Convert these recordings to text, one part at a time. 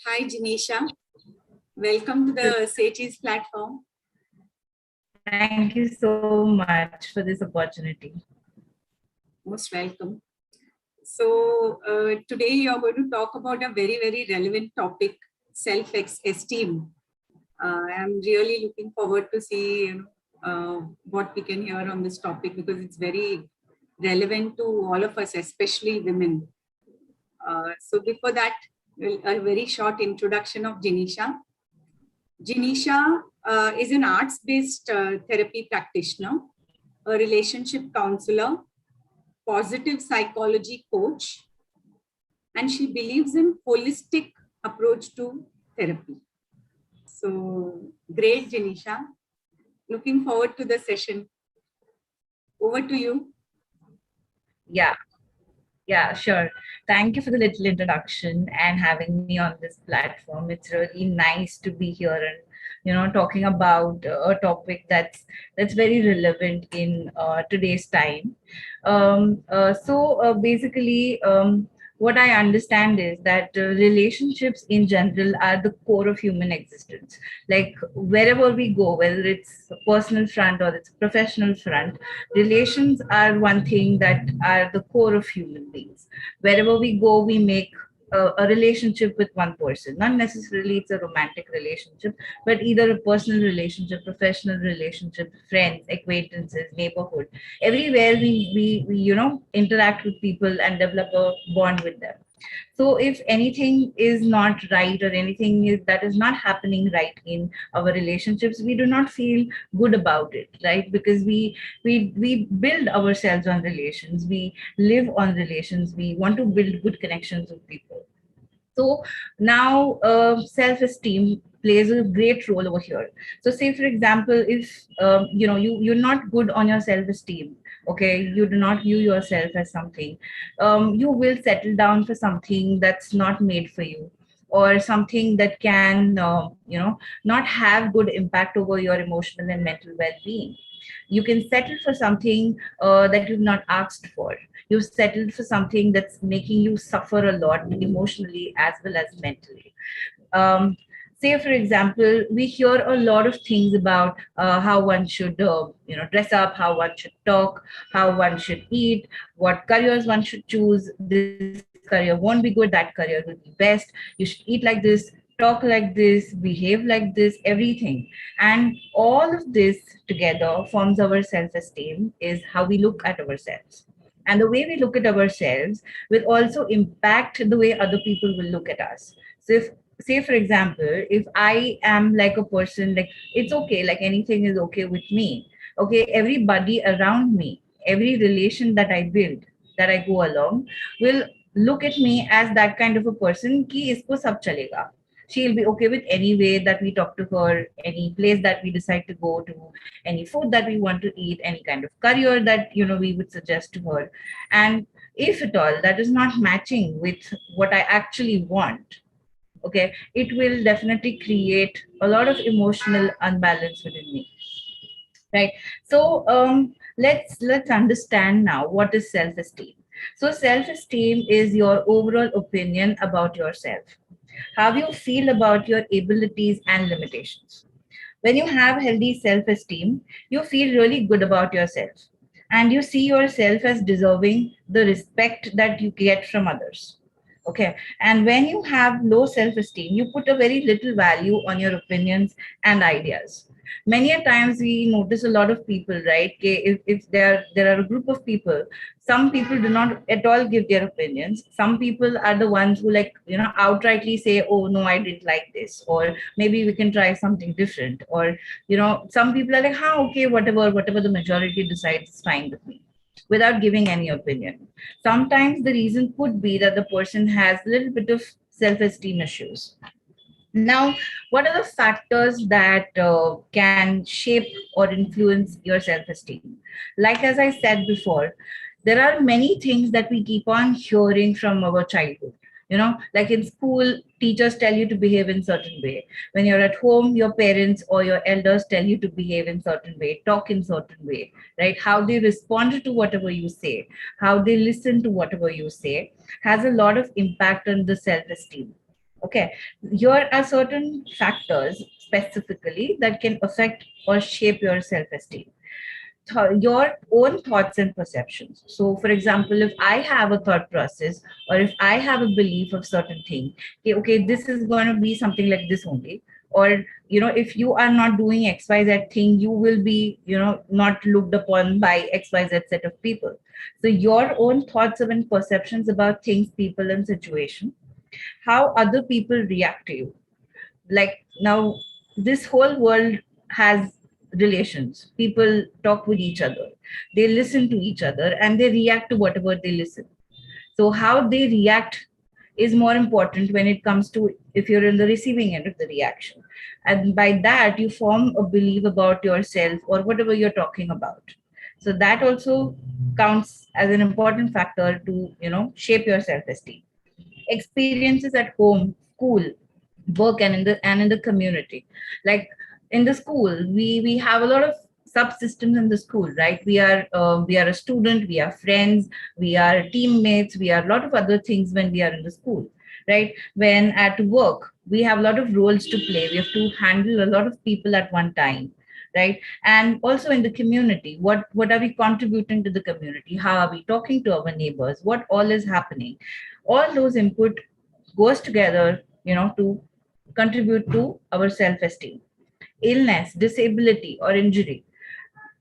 Hi, Jinisha. Welcome to the Sages platform. Thank you so much for this opportunity. Most welcome. So today you're going to talk about a very, very relevant topic, self-esteem. I'm really looking forward to see what we can hear on this topic because it's very relevant to all of us, especially women. So before that, a very short introduction of Jinisha. Jinisha is an arts-based therapy practitioner, a relationship counselor, positive psychology coach, and she believes in holistic approach to therapy. So great, Jinisha. Looking forward to the session. Over to you. Yeah, sure. Thank you for the little introduction and having me on this platform. It's really nice to be here and talking about a topic that's very relevant in today's time. Basically, what I understand is that relationships in general are the core of human existence. Like wherever we go, whether it's a personal front or it's a professional front, relations are one thing that are the core of human beings. Wherever we go, we make a relationship with one person. Not necessarily it's a romantic relationship, but either a personal relationship, professional relationship, friends, acquaintances, neighborhood. Everywhere we interact with people and develop a bond with them. So if anything is not right or anything that is not happening right in our relationships, we do not feel good about it, right? Because we build ourselves on relations, we live on relations, we want to build good connections with people. So now self-esteem plays a great role over here. So say for example, if you're not good on your self-esteem, okay, you do not view yourself as something, you will settle down for something that's not made for you, or something that can not have good impact over your emotional and mental well-being. You can settle for something that you've not asked for. You've settled for something that's making you suffer a lot emotionally as well as mentally. um, Say for example, we hear a lot of things about how one should dress up, how one should talk, how one should eat, what careers one should choose. This career won't be good, that career will be best. You should eat like this, talk like this, behave like this, everything. And all of this together forms our self-esteem, is how we look at ourselves. And the way we look at ourselves will also impact the way other people will look at us. So if, say for example, if I am like a person, like it's okay, like anything is okay with me, okay, everybody around me, every relation that I build, that I go along, will look at me as that kind of a person ki isko sab chalega. She'll be okay with any way that we talk to her, any place that we decide to go to, any food that we want to eat, any kind of career that we would suggest to her. And if at all that is not matching with what I actually want, okay, it will definitely create a lot of emotional unbalance within me, right? So let's understand now what is self-esteem. So self-esteem is your overall opinion about yourself, how you feel about your abilities and limitations. When you have healthy self esteem, you feel really good about yourself, and you see yourself as deserving the respect that you get from others. Okay. And when you have low self esteem, you put a very little value on your opinions and ideas. Many a times we notice a lot of people, right? If there are a group of people, some people do not at all give their opinions. Some people are the ones who, like, outrightly say, oh no, I didn't like this, or maybe we can try something different. Or some people are like, okay, whatever the majority decides is fine with me, without giving any opinion. Sometimes the reason could be that the person has a little bit of self-esteem issues. Now, what are the factors that can shape or influence your self-esteem? Like as I said before, there are many things that we keep on hearing from our childhood. Like in school, teachers tell you to behave in certain way. When you're at home, your parents or your elders tell you to behave in certain way, talk in certain way, right? How they respond to whatever you say, how they listen to whatever you say, has a lot of impact on the self-esteem. Okay, here are certain factors specifically that can affect or shape your self-esteem. Your own thoughts and perceptions. So, for example, if I have a thought process or if I have a belief of certain thing, okay, this is going to be something like this only. Or, if you are not doing XYZ thing, you will be, not looked upon by XYZ set of people. So, your own thoughts and perceptions about things, people, and situation, how other people react to you. Like now, this whole world has relations. People talk with each other, they listen to each other, and they react to whatever they listen. So how they react is more important when it comes to if you're in the receiving end of the reaction, and by that you form a belief about yourself or whatever you're talking about. So that also counts as an important factor to shape your self-esteem. Experiences at home, school, work, and in the community. Like in the school, we have a lot of subsystems in the school, right? We are a student, we are friends, we are teammates, we are a lot of other things when we are in the school, right? When at work, we have a lot of roles to play. We have to handle a lot of people at one time, right? And also in the community, what are we contributing to the community? How are we talking to our neighbors? What all is happening? All those input goes together, to contribute to our self-esteem. Illness, disability, or injury.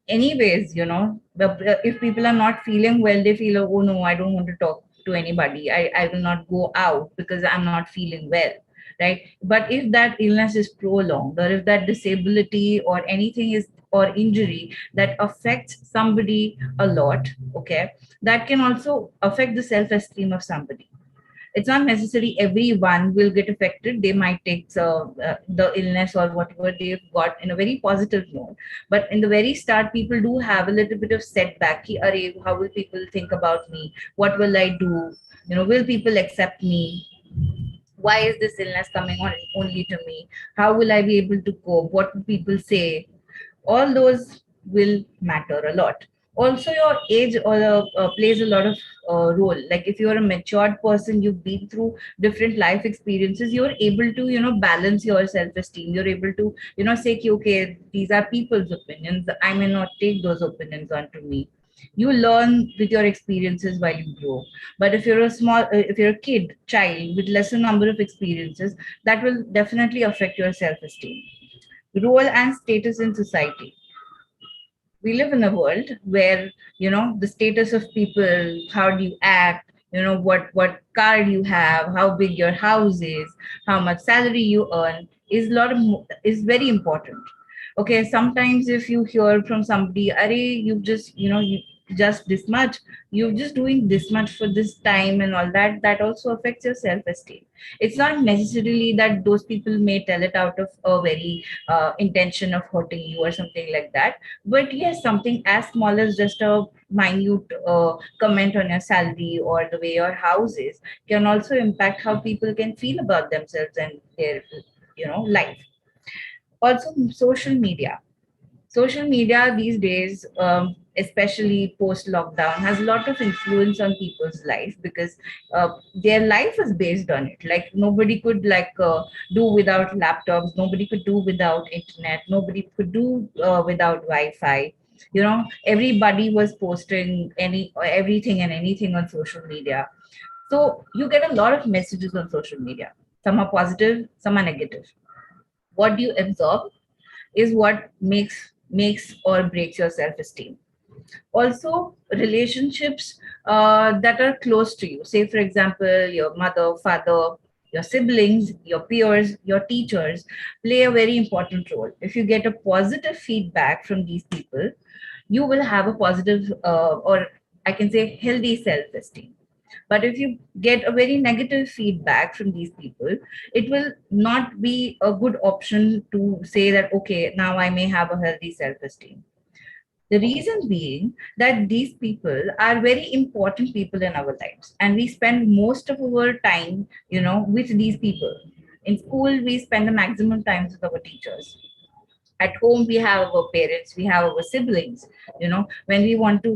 Anyways, if people are not feeling well, they feel, oh no, I don't want to talk to anybody. I will not go out because I'm not feeling well, right? But if that illness is prolonged, or if that disability or anything is or injury that affects somebody a lot, okay, that can also affect the self-esteem of somebody. It's not necessary everyone will get affected. They might take the illness or whatever they've got in a very positive note, but in the very start people do have a little bit of setback. Ki, "Arey, how will people think about me? What will I do? Will people accept me? Why is this illness coming on only to me? How will I be able to cope? What will people say?" All those will matter a lot. Also your age plays a lot of role. Like if you're a matured person, you've been through different life experiences, you're able to balance your self-esteem. You're able to say ki, okay, these are people's opinions, I may not take those opinions onto me. You learn with your experiences while you grow. But if you're a child with lesser number of experiences, that will definitely affect your self-esteem. Role and status in society. We live in a world where the status of people, how do you act, what car you have, how big your house is, how much salary you earn, is very important. Okay, sometimes if you hear from somebody, "Arey, you've just you just this much, you're just doing this much for this time," and all that, that also affects your self-esteem. It's not necessarily that those people may tell it out of a very intention of hurting you or something like that. But yes, something as small as just a minute comment on your salary or the way your house is can also impact how people can feel about themselves and their life. Also, social media these days, especially post lockdown, has a lot of influence on people's life because their life is based on it. Like nobody could do without laptops, nobody could do without internet, nobody could do without wi-fi. Everybody was posting everything and anything on social media. So you get a lot of messages on social media. Some are positive, some are negative. What do you absorb is what makes or breaks your self-esteem. Also, relationships that are close to you, say for example your mother, father, your siblings, your peers, your teachers, play a very important role. If you get a positive feedback from these people, you will have a positive or I can say healthy self-esteem. But if you get a very negative feedback from these people, it will not be a good option to say that, okay, now I may have a healthy self esteem. The reason being that these people are very important people in our lives, and we spend most of our time, with these people. In school, we spend the maximum times with our teachers. At home, we have our parents, we have our siblings. When we want to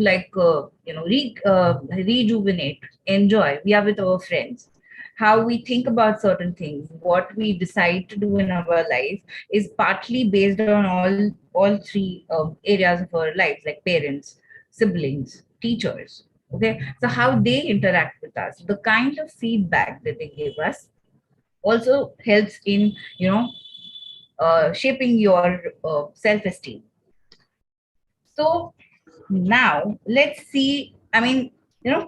rejuvenate, enjoy, we are with our friends. how we think about certain things, what we decide to do in our life is partly based on all three areas of our lives, like parents, siblings, teachers. Okay, so how they interact with us, the kind of feedback that they give us also helps in, shaping your self-esteem. So now let's see. I mean,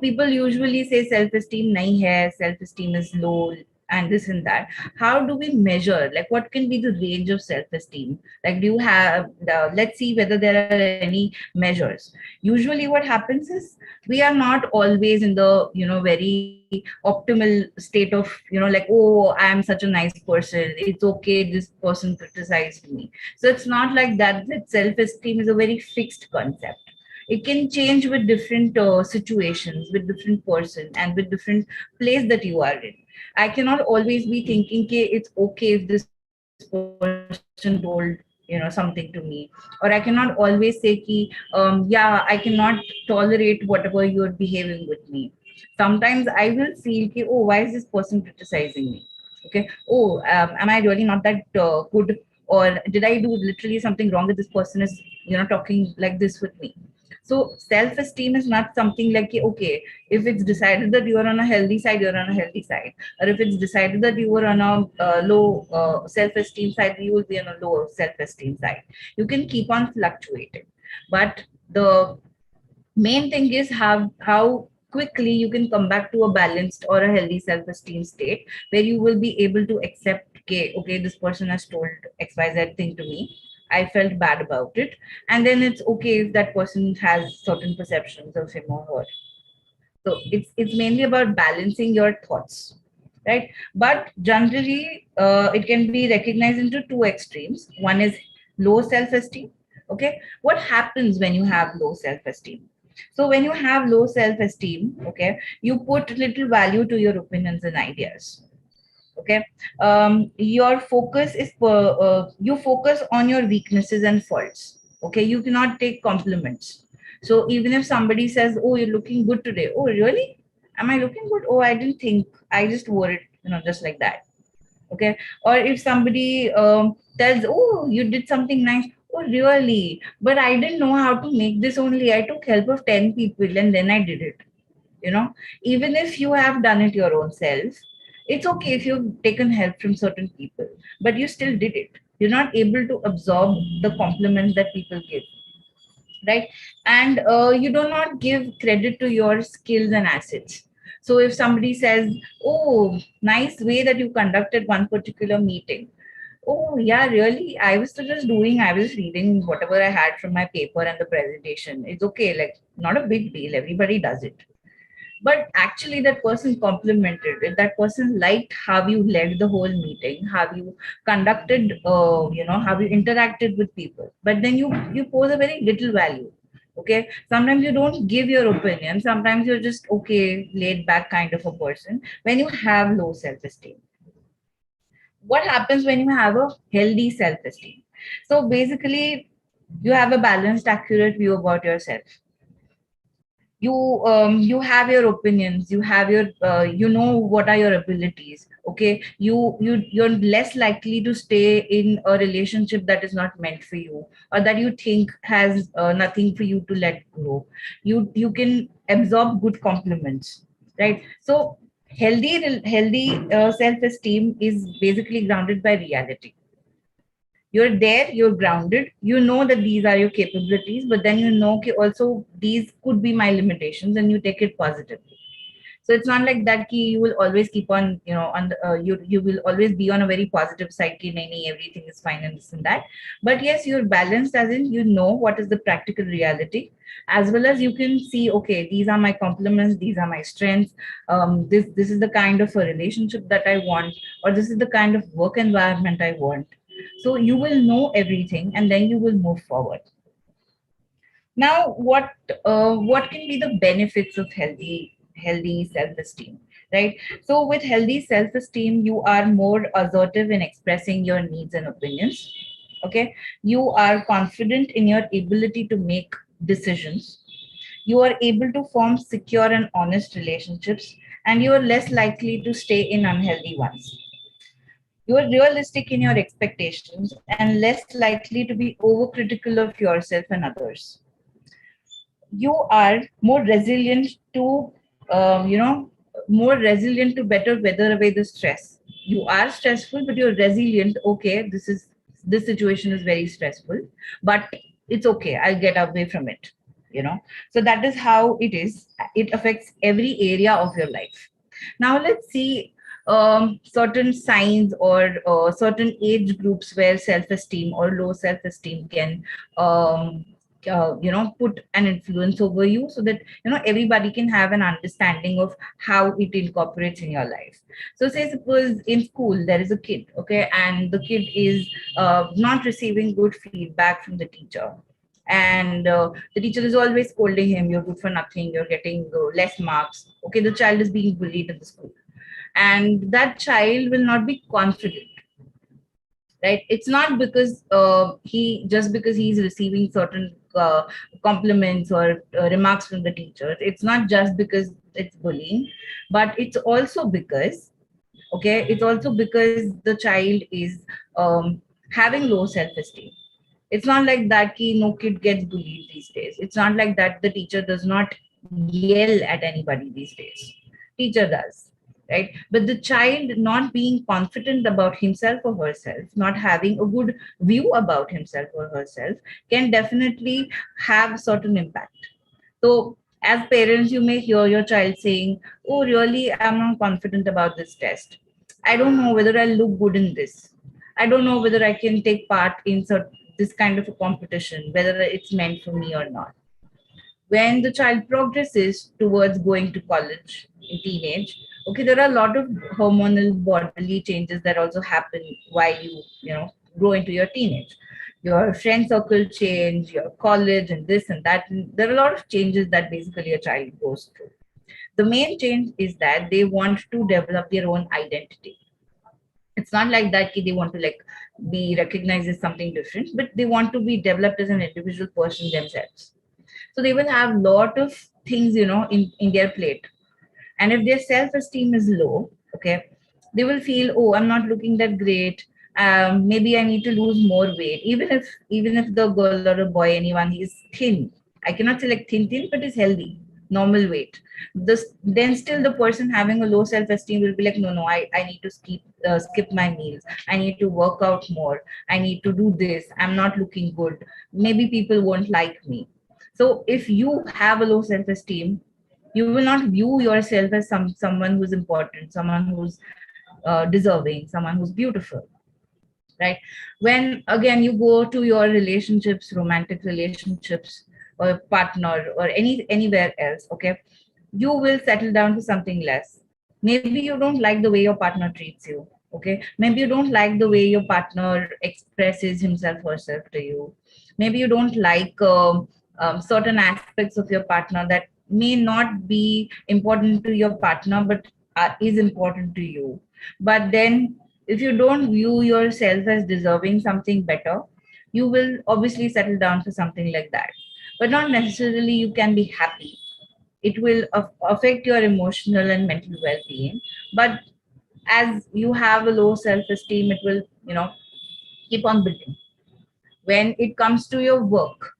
people usually say self-esteem nahi hai, self-esteem is low, and this and that. How do we measure? Like, what can be the range of self-esteem? Like, do you have? Let's see whether there are any measures. Usually, what happens is we are not always in the very optimal state of like, oh, I am such a nice person. It's okay. This person criticized me. So it's not like that. That self-esteem is a very fixed concept. It can change with different situations, with different person, and with different place that you are in. I cannot always be thinking कि it's okay if this person told something to me, or I cannot always say कि yeah, I cannot tolerate whatever you're behaving with me. Sometimes I will feel कि oh, why is this person criticizing me? Okay, oh, am I really not that good, or did I do literally something wrong that this person is talking like this with me? So self-esteem is not something like okay, if it's decided that you are on a healthy side, you're on a healthy side, or if it's decided that you were on a low self-esteem side, you will be on a low self-esteem side. You can keep on fluctuating, but the main thing is how quickly you can come back to a balanced or a healthy self-esteem state, where you will be able to accept, okay, this person has told xyz thing to me, I felt bad about it, and then it's okay if that person has certain perceptions of him or her. So it's mainly about balancing your thoughts, right? But generally, it can be recognized into two extremes. One is low self-esteem. Okay, what happens when you have low self-esteem? So when you have low self-esteem, okay, you put little value to your opinions and ideas. Okay, your focus is you focus on your weaknesses and faults. Okay, you cannot take compliments. So even if somebody says, oh, you're looking good today, oh really, am I looking good? Oh, I didn't think, I just wore it, just like that. Okay, or if somebody tells, oh, you did something nice, oh really, but I didn't know how to make this, only I took help of 10 people and then I did it. Even if you have done it your own self, it's okay if you've taken help from certain people, but you still did it. You're not able to absorb the compliments that people give, right? And you do not give credit to your skills and assets. So if somebody says, oh, nice way that you conducted one particular meeting, oh yeah, really, I was just doing, I was reading whatever I had from my paper and the presentation, it's okay, like not a big deal, everybody does it. But actually that person complimented it, that person liked how you led the whole meeting, how you conducted, how you interacted with people, but then you pose a very little value. Okay, sometimes you don't give your opinion, sometimes you're just okay, laid back kind of a person. When you have low self-esteem, what happens when you have a healthy self-esteem? So basically, you have a balanced, accurate view about yourself. You have your opinions, you have your what are your abilities. Okay, you're less likely to stay in a relationship that is not meant for you, or that you think has nothing for you to let grow. You can absorb good compliments, right? So healthy self-esteem is basically grounded by reality. You're there, you're grounded, you know that these are your capabilities, but then okay, also these could be my limitations, and you take it positively. So it's not like that ki you will always keep on, on the, you will always be on a very positive side ki nahi, nahi, everything is fine and this and that. But yes, you're balanced, as in you know what is the practical reality, as well as you can see, okay, these are my compliments, these are my strengths, this is the kind of a relationship that I want, or this is the kind of work environment I want. So you will know everything, and then you will move forward. Now, what can be the benefits of healthy self-esteem, right? So with healthy self-esteem, you are more assertive in expressing your needs and opinions. Okay, you are confident in your ability to make decisions. You are able to form secure and honest relationships, and you are less likely to stay in unhealthy ones. You are realistic in your expectations and less likely to be overcritical of yourself and others. You are more resilient to, more resilient to better weather away the stress. You are stressful, but you're resilient. Okay, this situation is very stressful, but it's okay. I'll get away from it. So that is how it is. It affects every area of your life. Now let's see certain signs or certain age groups where self-esteem or low self-esteem can put an influence over you, so that everybody can have an understanding of how it incorporates in your life. So say suppose in school there is a kid, okay, and the kid is not receiving good feedback from the teacher, and the teacher is always scolding him, you're good for nothing, you're getting less marks. Okay, the child is being bullied in the school, and that child will not be confident, right? It's not because because he's receiving certain compliments or remarks from the teacher. It's not just because it's bullying, but it's also because, okay, it's also because the child is having low self-esteem. It's not like that no kid gets bullied these days. It's not like that the teacher does not yell at anybody these days. Teacher does, right? But the child not being confident about himself or herself, not having a good view about himself or herself, can definitely have certain impact. So as parents, you may hear your child saying, oh really, I'm not confident about this test. I don't know whether I'll look good in this. I don't know whether I can take part in this kind of a competition, whether it's meant for me or not. When the child progresses towards going to college in teenage, okay, there are a lot of hormonal bodily changes that also happen while you grow into your teenage. Your friend circle change, your college, and this and that. And there are a lot of changes that basically a child goes through. The main change is that they want to develop their own identity. It's not like that they want to like be recognized as something different, but they want to be developed as an individual person themselves. So they will have lot of things in their plate. And if their self-esteem is low, okay, they will feel, oh, I'm not looking that great. Maybe I need to lose more weight. Even if the girl or a boy, anyone, is thin. I cannot say like thin, but is healthy, normal weight. Then still the person having a low self-esteem will be like, no, I need to skip my meals. I need to work out more. I need to do this. I'm not looking good. Maybe people won't like me. So if you have a low self-esteem, you will not view yourself as someone who's important, someone who's deserving, someone who's beautiful, right? When again you go to your relationships, romantic relationships, or partner, or anywhere else, okay, you will settle down to something less. Maybe you don't like the way your partner treats you, okay, maybe you don't like the way your partner expresses himself or herself to you. Maybe you don't like certain aspects of your partner that may not be important to your partner but is important to you. But then if you don't view yourself as deserving something better, you will obviously settle down for something like that. But not necessarily you can be happy. It will affect your emotional and mental well-being. But as you have a low self-esteem, it will keep on building. When it comes to your work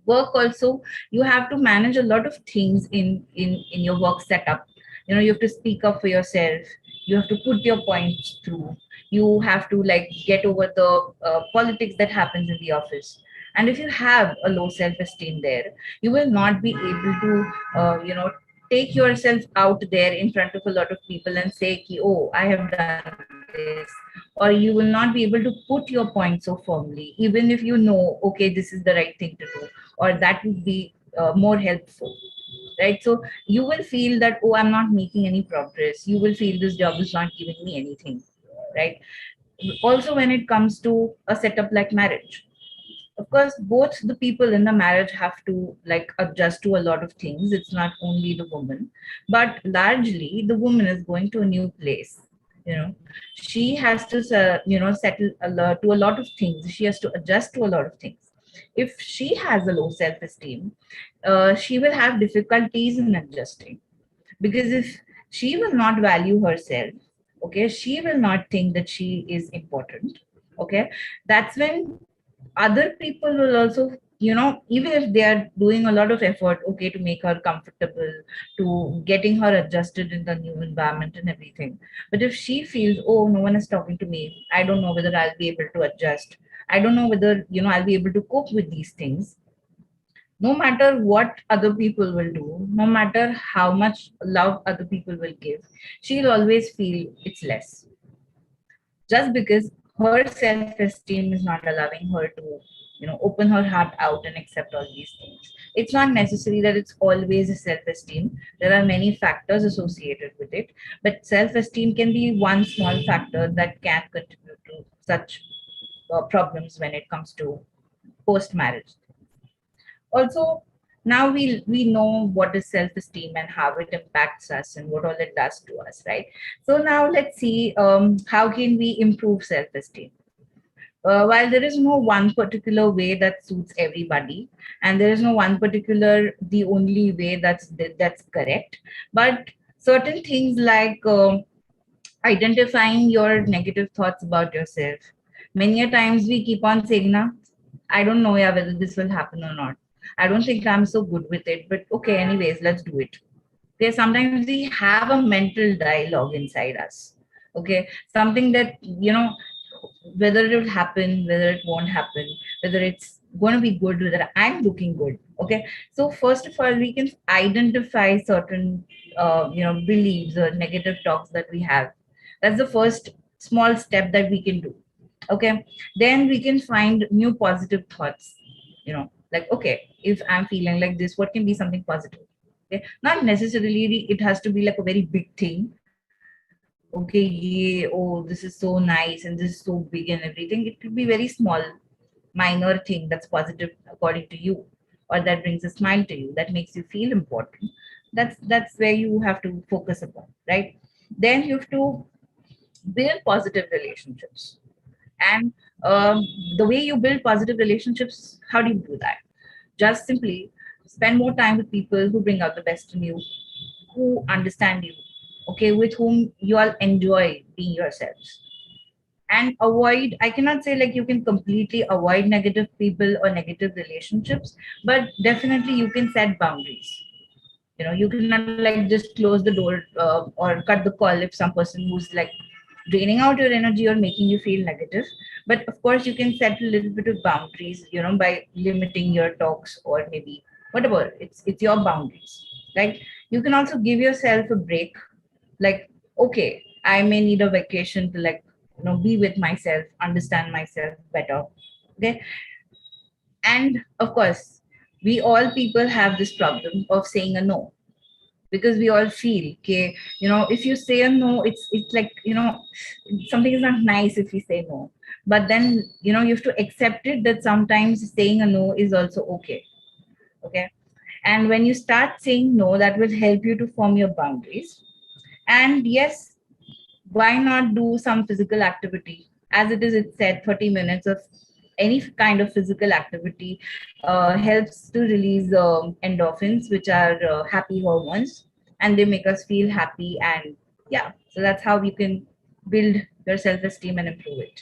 also, you have to manage a lot of things in your work setup. You have to speak up for yourself, you have to put your points through, you have to like get over the politics that happens in the office. And if you have a low self-esteem there, you will not be able to take yourself out there in front of a lot of people and say ki, oh, I have done this. Or you will not be able to put your point so firmly, even if you know, okay, this is the right thing to do, or that would be more helpful, right? So you will feel that, oh, I'm not making any progress. You will feel this job is not giving me anything, right? Also, when it comes to a setup like marriage, of course both the people in the marriage have to like adjust to a lot of things. It's not only the woman, but largely the woman is going to a new place. She has to settle to a lot of things. She has to adjust to a lot of things. If she has a low self-esteem, she will have difficulties in adjusting. Because if she will not value herself. Okay, she will not think that she is important. Okay, that's when other people will also, even if they are doing a lot of effort, okay, to make her comfortable, to getting her adjusted in the new environment and everything, but if she feels, oh, no one is talking to me, I don't know whether I'll be able to adjust, I don't know whether, I'll be able to cope with these things, no matter what other people will do, no matter how much love other people will give, she'll always feel it's less, just because her self-esteem is not allowing her to, open her heart out and accept all these things. It's not necessary that it's always a self-esteem. There are many factors associated with it, but self-esteem can be one small factor that can contribute to such problems when it comes to post-marriage. Also, now we know what is self-esteem and how it impacts us and what all it does to us, right? So now let's see, how can we improve self-esteem. While there is no one particular way that suits everybody, and there is no one particular the only way that's correct, but certain things like identifying your negative thoughts about yourself. Many a times we keep on saying, "Na, I don't know, yeah, whether this will happen or not. I don't think I'm so good with it, but okay, anyways, let's do it." Okay, sometimes we have a mental dialogue inside us. Okay, something that, whether it will happen, whether it won't happen, whether it's going to be good, whether I'm looking good. Okay, so first of all, we can identify certain, beliefs or negative talks that we have. That's the first small step that we can do. Okay, then we can find new positive thoughts. Like, okay, if I'm feeling like this, what can be something positive? Okay, not necessarily it has to be like a very big thing. Okay, yeah, oh, this is so nice and this is so big and everything. It could be very small, minor thing that's positive according to you, or that brings a smile to you, that makes you feel important. That's where you have to focus upon, right? Then you have to build positive relationships. And the way you build positive relationships, how do you do that? Just simply spend more time with people who bring out the best in you, who understand you, okay, with whom you all enjoy being yourselves. And avoid, I cannot say like you can completely avoid negative people or negative relationships, but definitely you can set boundaries. You cannot like just close the door, or cut the call if some person who's like draining out your energy or making you feel negative. But of course you can set a little bit of boundaries, by limiting your talks, or maybe whatever, it's your boundaries, right? You can also give yourself a break, like, okay, I may need a vacation to, like, be with myself, understand myself better. Okay, and of course, we all people have this problem of saying a no, because we all feel, okay, if you say a no, it's like, something is not nice if you say no. But then, you have to accept it that sometimes saying a no is also okay. Okay, and when you start saying no, that will help you to form your boundaries. And yes, why not do some physical activity? As it is, it's said 30 minutes of any kind of physical activity helps to release endorphins, which are happy hormones, and they make us feel happy. And yeah, so that's how you can build your self-esteem and improve it.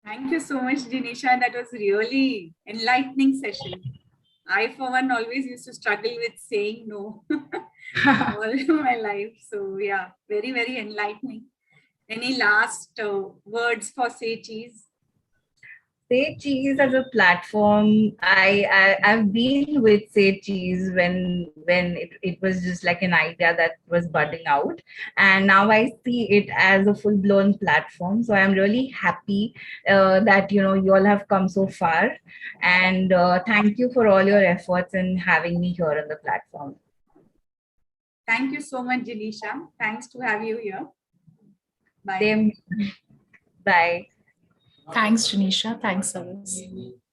Thank you so much, Jinisha. That was really enlightening session. I, for one, always used to struggle with saying no all my life. So yeah, very, very enlightening. Any last words for Say Cheese? Say Cheese as a platform, I've been with Say Cheese when it was just like an idea that was budding out, and now I see it as a full blown platform. So I'm really happy that you all have come so far, and thank you for all your efforts in having me here on the platform. Thank you so much, Jinisha. Thanks to have you here. Bye. Same. Bye. Thanks, Janisha. Thanks, Savas.